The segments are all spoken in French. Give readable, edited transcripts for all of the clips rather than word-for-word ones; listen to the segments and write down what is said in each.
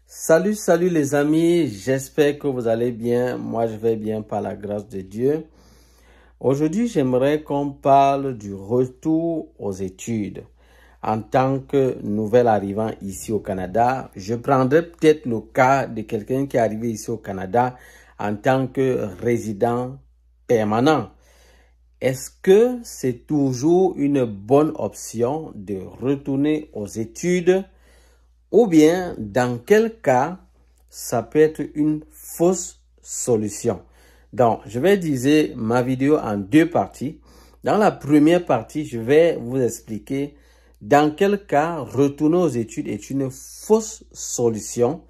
Salut les amis, j'espère que vous allez bien. Moi, je vais bien par la grâce de Dieu. Aujourd'hui, j'aimerais qu'on parle du retour aux études. En tant que nouvel arrivant ici au Canada, je prendrai peut-être le cas de quelqu'un qui est arrivé ici au Canada en tant que résident permanent. Est-ce que c'est toujours une bonne option de retourner aux études? Ou bien, dans quel cas, ça peut être une fausse solution. Donc, je vais diviser ma vidéo en deux parties. Dans la première partie, je vais vous expliquer dans quel cas retourner aux études est une fausse solution.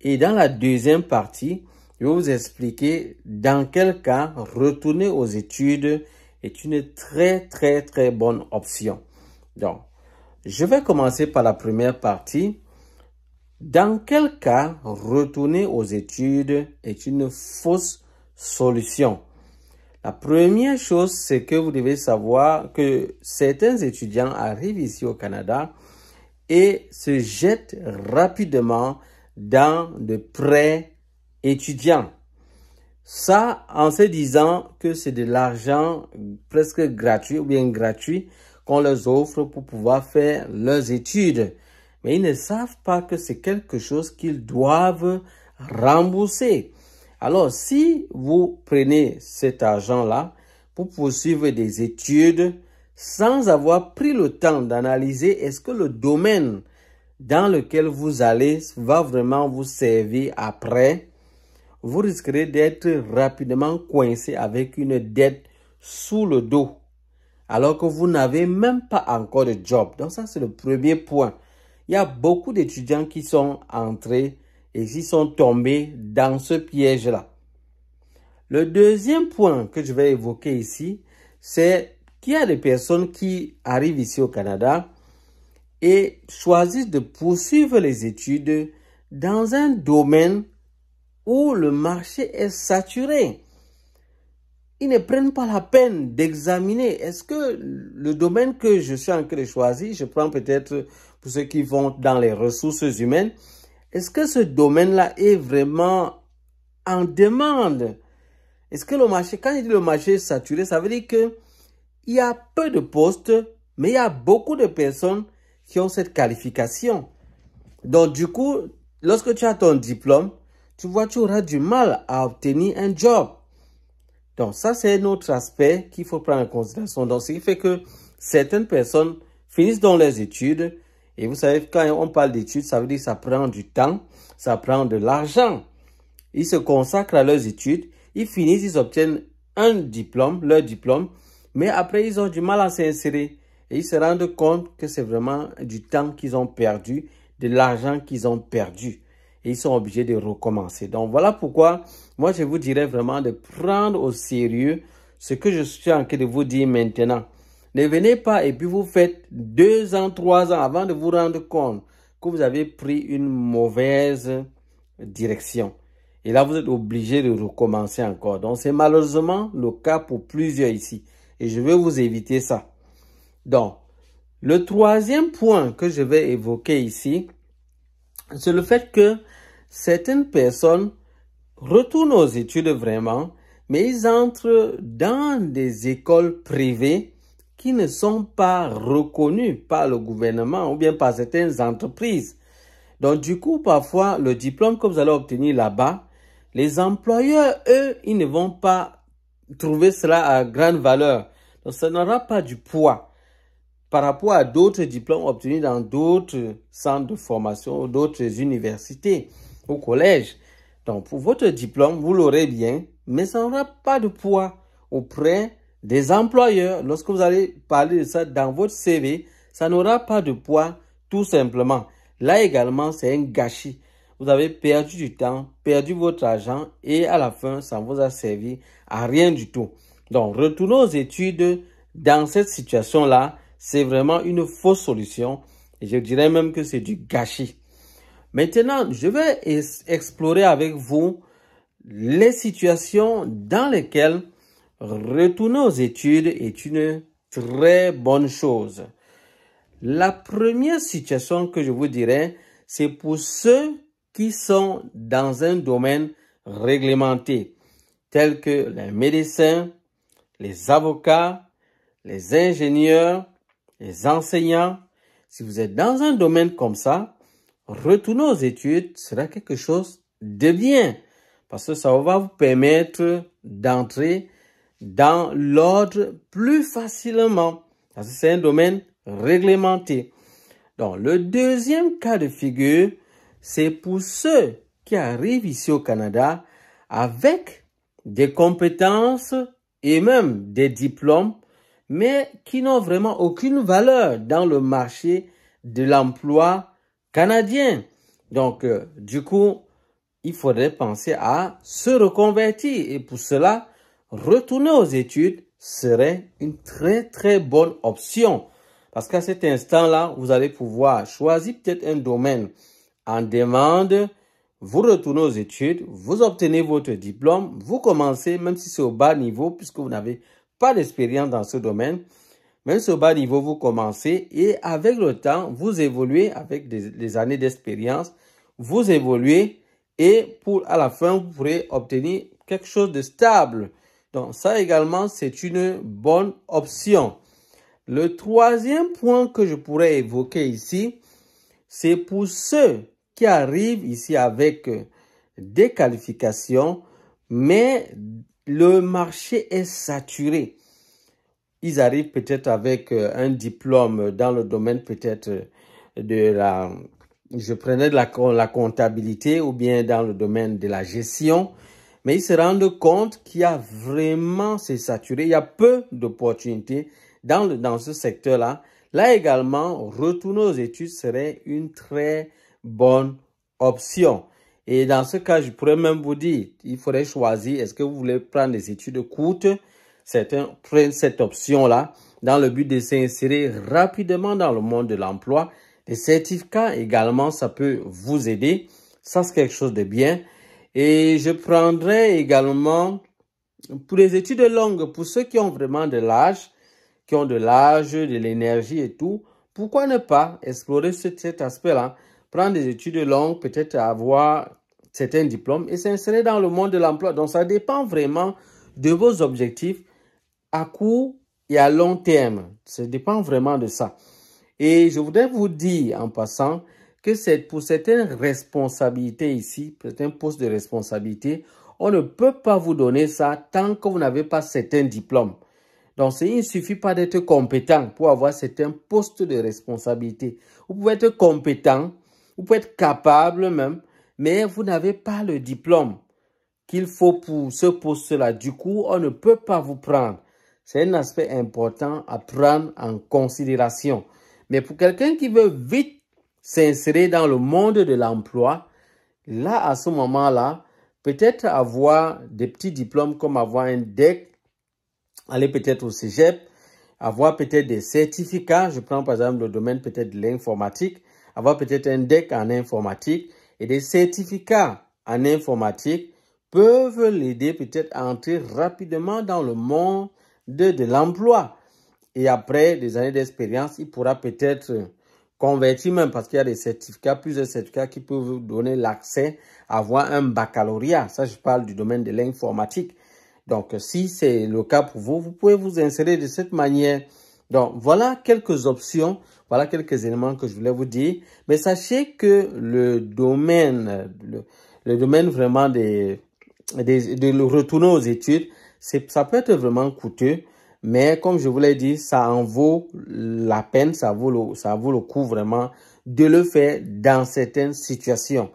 Et dans la deuxième partie, je vais vous expliquer dans quel cas retourner aux études est une très bonne option. Donc, je vais commencer par la première partie. Dans quel cas retourner aux études est une fausse solution? La première chose, c'est que vous devez savoir que certains étudiants arrivent ici au Canada et se jettent rapidement dans de prêts étudiants. Ça, en se disant que c'est de l'argent presque gratuit ou bien gratuit qu'on leur offre pour pouvoir faire leurs études. Mais ils ne savent pas que c'est quelque chose qu'ils doivent rembourser. Alors, si vous prenez cet argent-là pour poursuivre des études sans avoir pris le temps d'analyser est-ce que le domaine dans lequel vous allez va vraiment vous servir après, vous risquerez d'être rapidement coincé avec une dette sous le dos, alors que vous n'avez même pas encore de job. Donc ça, c'est le premier point. Il y a beaucoup d'étudiants qui sont entrés et qui sont tombés dans ce piège-là. Le deuxième point que je vais évoquer ici, c'est qu'il y a des personnes qui arrivent ici au Canada et choisissent de poursuivre les études dans un domaine où le marché est saturé. Ils ne prennent pas la peine d'examiner. Est-ce que le domaine que je suis en train de choisir, je prends peut-être pour ceux qui vont dans les ressources humaines, est-ce que ce domaine-là est vraiment en demande? Est-ce que le marché, quand il dit le marché est saturé, ça veut dire que il y a peu de postes, mais il y a beaucoup de personnes qui ont cette qualification. Donc du coup, lorsque tu as ton diplôme, tu vois, tu auras du mal à obtenir un job. Donc ça, c'est un autre aspect qu'il faut prendre en considération. Donc ce qui fait que certaines personnes finissent dans leurs études. Et vous savez, quand on parle d'études, ça veut dire que ça prend du temps, ça prend de l'argent. Ils se consacrent à leurs études, ils finissent, ils obtiennent un diplôme, leur diplôme, mais après ils ont du mal à s'insérer. Et ils se rendent compte que c'est vraiment du temps qu'ils ont perdu, de l'argent qu'ils ont perdu. Et ils sont obligés de recommencer. Donc voilà pourquoi moi je vous dirais vraiment de prendre au sérieux ce que je suis en train de vous dire maintenant. Ne venez pas et puis vous faites 2 ans, 3 ans avant de vous rendre compte que vous avez pris une mauvaise direction. Et là, vous êtes obligé de recommencer encore. Donc, c'est malheureusement le cas pour plusieurs ici. Et je vais vous éviter ça. Donc, le troisième point que je vais évoquer ici, c'est le fait que certaines personnes retournent aux études vraiment, mais ils entrent dans des écoles privées qui ne sont pas reconnues par le gouvernement ou bien par certaines entreprises. Donc, du coup, parfois, le diplôme que vous allez obtenir là-bas, les employeurs, eux, ils ne vont pas trouver cela à grande valeur. Donc, ça n'aura pas du poids par rapport à d'autres diplômes obtenus dans d'autres centres de formation ou d'autres universités ou collèges. Donc, pour votre diplôme, vous l'aurez bien, mais ça n'aura pas de poids auprès des employeurs. Lorsque vous allez parler de ça dans votre CV, ça n'aura pas de poids tout simplement. Là également, c'est un gâchis. Vous avez perdu du temps, perdu votre argent et à la fin, ça ne vous a servi à rien du tout. Donc, retournez aux études dans cette situation-là. C'est vraiment une fausse solution et je dirais même que c'est du gâchis. Maintenant, je vais explorer avec vous les situations dans lesquelles retourner aux études est une très bonne chose. La première situation que je vous dirais, c'est pour ceux qui sont dans un domaine réglementé, tels que les médecins, les avocats, les ingénieurs, les enseignants. Si vous êtes dans un domaine comme ça, retourner aux études sera quelque chose de bien parce que ça va vous permettre d'entrer dans l'ordre plus facilement parce que c'est un domaine réglementé. Donc, le deuxième cas de figure, c'est pour ceux qui arrivent ici au Canada avec des compétences et même des diplômes, mais qui n'ont vraiment aucune valeur dans le marché de l'emploi canadien. Donc, du coup, il faudrait penser à se reconvertir. Et pour cela, retourner aux études serait une très, très bonne option. Parce qu'à cet instant-là, vous allez pouvoir choisir peut-être un domaine en demande, vous retournez aux études, vous obtenez votre diplôme, vous commencez, même si c'est au bas niveau, puisque vous n'avez pas d'expérience dans ce domaine, même si au bas niveau, vous commencez et avec le temps, vous évoluez avec des années d'expérience, vous évoluez et à la fin, vous pourrez obtenir quelque chose de stable. Donc, ça également, c'est une bonne option. Le troisième point que je pourrais évoquer ici, c'est pour ceux qui arrivent ici avec des qualifications, mais le marché est saturé. Ils arrivent peut-être avec un diplôme dans le domaine peut-être je prenais de la comptabilité ou bien dans le domaine de la gestion, mais ils se rendent compte qu'il y a vraiment, c'est saturé, il y a peu d'opportunités dans ce secteur-là. Là également, retourner aux études serait une très bonne option. Et dans ce cas, je pourrais même vous dire, il faudrait choisir, est-ce que vous voulez prendre des études courtes? Certains prennent cette option-là dans le but de s'insérer rapidement dans le monde de l'emploi. Les certificats également, ça peut vous aider. Ça, c'est quelque chose de bien. Et je prendrai également pour les études longues, pour ceux qui ont vraiment de l'âge, de l'énergie et tout, pourquoi ne pas explorer cet aspect-là, prendre des études longues, peut-être avoir certains diplômes et s'insérer dans le monde de l'emploi. Donc, ça dépend vraiment de vos objectifs à court et à long terme. Ça dépend vraiment de ça. Et je voudrais vous dire en passant que pour certaines responsabilités ici, certains postes de responsabilité, on ne peut pas vous donner ça tant que vous n'avez pas certains diplômes. Donc, il ne suffit pas d'être compétent pour avoir certains postes de responsabilité. Vous pouvez être compétent, vous pouvez être capable même, mais vous n'avez pas le diplôme qu'il faut pour ce poste-là. Du coup, on ne peut pas vous prendre. C'est un aspect important à prendre en considération. Mais pour quelqu'un qui veut vite s'insérer dans le monde de l'emploi, là, à ce moment-là, peut-être avoir des petits diplômes comme avoir un DEC, aller peut-être au cégep, avoir peut-être des certificats. Je prends par exemple le domaine peut-être de l'informatique, avoir peut-être un DEC en informatique et des certificats en informatique peuvent l'aider peut-être à entrer rapidement dans le monde de l'emploi. Et après des années d'expérience, il pourra peut-être convertir même parce qu'il y a des certificats, plusieurs certificats qui peuvent vous donner l'accès à avoir un baccalauréat. Ça, je parle du domaine de l'informatique. Donc, si c'est le cas pour vous, vous pouvez vous insérer de cette manière. Donc, voilà quelques options, voilà quelques éléments que je voulais vous dire. Mais sachez que le domaine vraiment de retourner aux études, ça peut être vraiment coûteux. Mais comme je vous l'ai dit, ça en vaut la peine, ça vaut le coup vraiment de le faire dans certaines situations.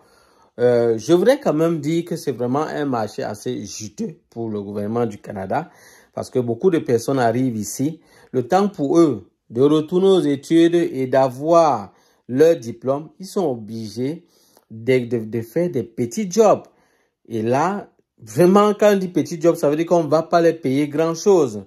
Je voudrais quand même dire que c'est vraiment un marché assez juteux pour le gouvernement du Canada parce que beaucoup de personnes arrivent ici. Le temps pour eux de retourner aux études et d'avoir leur diplôme, ils sont obligés de faire des petits jobs. Et là, vraiment, quand on dit petits jobs, ça veut dire qu'on ne va pas les payer grand-chose.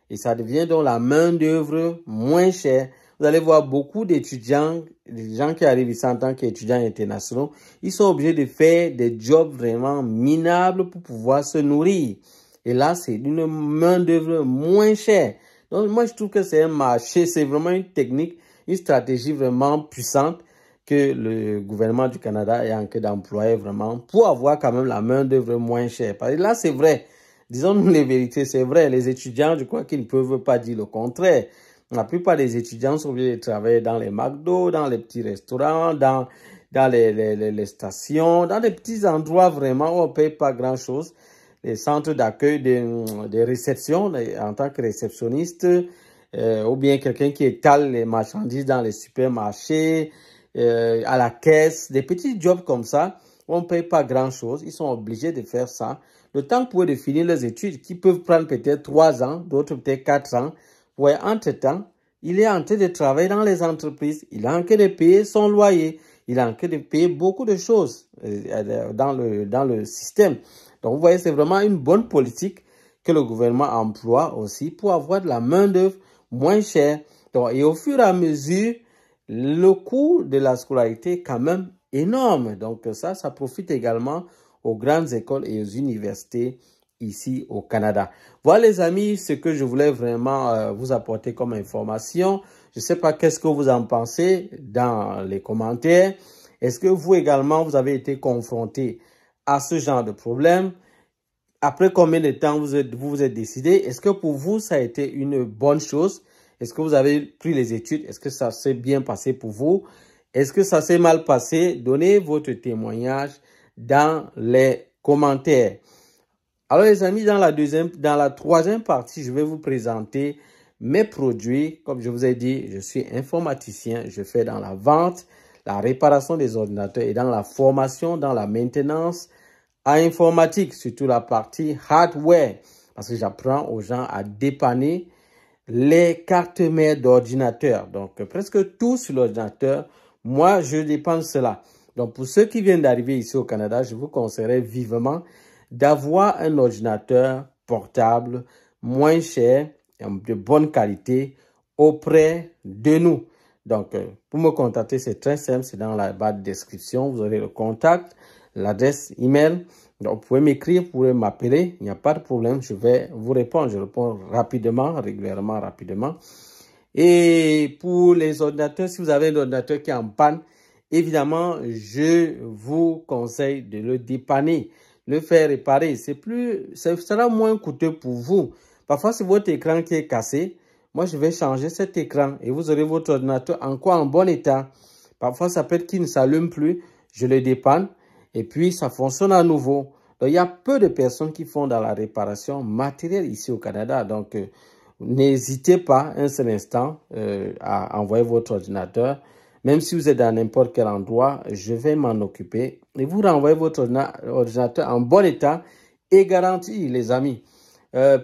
Et ça devient donc la main-d'œuvre moins chère. Vous allez voir beaucoup d'étudiants, des gens qui arrivent ici en tant qu'étudiants internationaux, ils sont obligés de faire des jobs vraiment minables pour pouvoir se nourrir. Et là, c'est une main-d'œuvre moins chère. Donc, moi, je trouve que c'est un marché, c'est vraiment une technique, une stratégie vraiment puissante que le gouvernement du Canada est en train d'employer vraiment pour avoir quand même la main-d'œuvre moins chère. Parce que là, c'est vrai. Disons-nous les vérités, c'est vrai. Les étudiants, je crois qu'ils ne peuvent pas dire le contraire. La plupart des étudiants sont obligés de travailler dans les McDo, dans les petits restaurants, dans les stations, dans des petits endroits vraiment où on ne paye pas grand-chose. Les centres d'accueil, des réceptions, en tant que réceptionniste, ou bien quelqu'un qui étale les marchandises dans les supermarchés, à la caisse, des petits jobs comme ça, où on ne paye pas grand-chose. Ils sont obligés de faire ça. Le temps pour eux de finir leurs études, qui peuvent prendre peut-être 3 ans, d'autres peut-être 4 ans. Ouais, entre-temps, il est en train de travailler dans les entreprises. Il est en train de payer son loyer. Il est en train de payer beaucoup de choses dans le système. Donc, vous voyez, c'est vraiment une bonne politique que le gouvernement emploie aussi pour avoir de la main-d'œuvre moins chère. Donc, et au fur et à mesure, le coût de la scolarité est quand même énorme. Donc, ça profite également aux grandes écoles et aux universités ici au Canada. Voilà les amis, ce que je voulais vraiment vous apporter comme information. Je ne sais pas qu'est-ce que vous en pensez dans les commentaires. Est-ce que vous également, vous avez été confronté à ce genre de problème? Après combien de temps vous vous êtes décidé? Est-ce que pour vous, ça a été une bonne chose? Est-ce que vous avez pris les études? Est-ce que ça s'est bien passé pour vous? Est-ce que ça s'est mal passé? Donnez votre témoignage dans les commentaires. Alors les amis, dans la troisième partie, je vais vous présenter mes produits. Comme je vous ai dit, je suis informaticien. Je fais dans la vente, la réparation des ordinateurs et dans la formation, dans la maintenance à informatique, surtout la partie hardware. Parce que j'apprends aux gens à dépanner les cartes mères d'ordinateur. Donc, presque tout sur l'ordinateur, moi, je dépanne cela. Donc, pour ceux qui viennent d'arriver ici au Canada, je vous conseillerais vivement d'avoir un ordinateur portable moins cher, de bonne qualité, auprès de nous. Donc, pour me contacter, c'est très simple, c'est dans la barre de description. Vous aurez le contact, l'adresse email. Donc, vous pouvez m'écrire, vous pouvez m'appeler, il n'y a pas de problème, je vais vous répondre. Je réponds rapidement, régulièrement, rapidement. Et pour les ordinateurs, si vous avez un ordinateur qui est en panne, évidemment, je vous conseille de le dépanner, le faire réparer. Ça sera moins coûteux pour vous. Parfois, c'est votre écran qui est cassé. Moi, je vais changer cet écran et vous aurez votre ordinateur en bon état. Parfois, ça peut être qu'il ne s'allume plus. Je le dépanne et puis ça fonctionne à nouveau. Donc, il y a peu de personnes qui font dans la réparation matérielle ici au Canada. Donc, n'hésitez pas un seul instant à envoyer votre ordinateur. Même si vous êtes dans n'importe quel endroit, je vais m'en occuper. Et vous renvoyez votre ordinateur en bon état et garanti, les amis.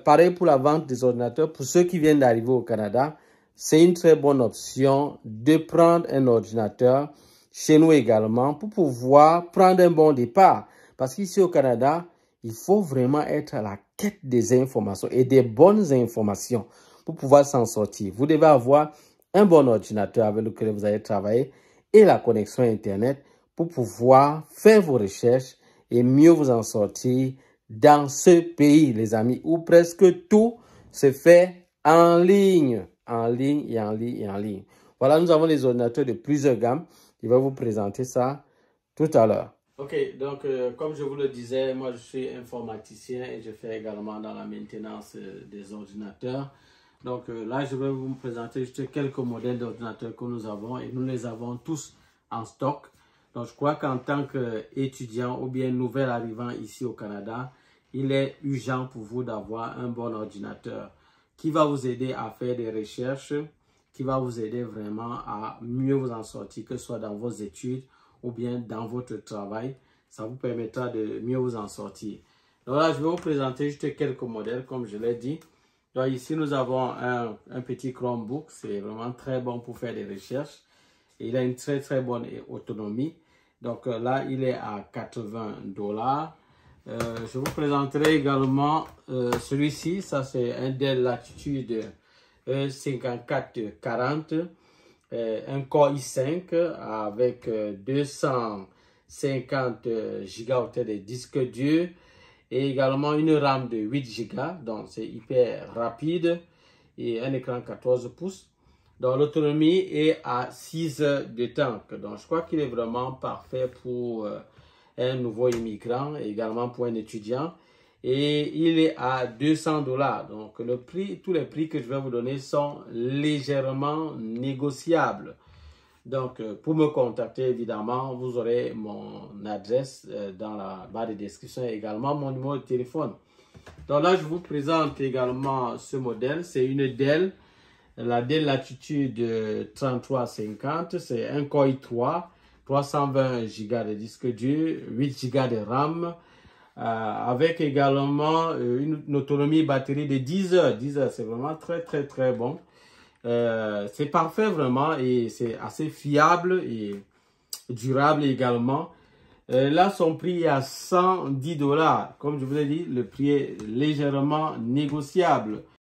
Pareil pour la vente des ordinateurs. Pour ceux qui viennent d'arriver au Canada, c'est une très bonne option de prendre un ordinateur chez nous également pour pouvoir prendre un bon départ. Parce qu'ici au Canada, il faut vraiment être à la quête des informations et des bonnes informations pour pouvoir s'en sortir. Vous devez avoir un bon ordinateur avec lequel vous allez travailler et la connexion Internet pour pouvoir faire vos recherches et mieux vous en sortir dans ce pays, les amis, où presque tout se fait en ligne, en ligne et en ligne et en ligne. Voilà, nous avons les ordinateurs de plusieurs gammes. Je vais vous présenter ça tout à l'heure. Ok, donc comme je vous le disais, moi je suis informaticien et je fais également dans la maintenance des ordinateurs. Donc là, je vais vous présenter juste quelques modèles d'ordinateurs que nous avons et nous les avons tous en stock. Donc je crois qu'en tant qu'étudiant ou bien nouvel arrivant ici au Canada, il est urgent pour vous d'avoir un bon ordinateur qui va vous aider à faire des recherches, qui va vous aider vraiment à mieux vous en sortir, que ce soit dans vos études ou bien dans votre travail. Ça vous permettra de mieux vous en sortir. Donc là, je vais vous présenter juste quelques modèles, comme je l'ai dit. Donc ici, nous avons un petit Chromebook. C'est vraiment très bon pour faire des recherches. Et il a une très bonne autonomie. Donc là, il est à 80 $. Je vous présenterai également celui-ci. Ça, c'est un Dell Latitude 5440. Un Core i5 avec 250 gigaoctets de disque dur et également une RAM de 8 Go. Donc, c'est hyper rapide et un écran 14 pouces. Donc, l'autonomie est à 6 heures de temps. Donc, je crois qu'il est vraiment parfait pour un nouveau immigrant et également pour un étudiant. Et il est à 200 $. Donc, le prix, tous les prix que je vais vous donner sont légèrement négociables. Donc, pour me contacter, évidemment, vous aurez mon adresse dans la barre de description et également mon numéro de téléphone. Donc là, je vous présente également ce modèle. C'est une Dell, la Dell Latitude 3350. C'est un Core i3, 320 Go de disque dur, 8 Go de RAM, avec également une autonomie batterie de 10 heures. 10 heures, c'est vraiment très bon. C'est parfait vraiment et c'est assez fiable et durable également. Là, son prix est à 110 $. Comme je vous ai dit, le prix est légèrement négociable.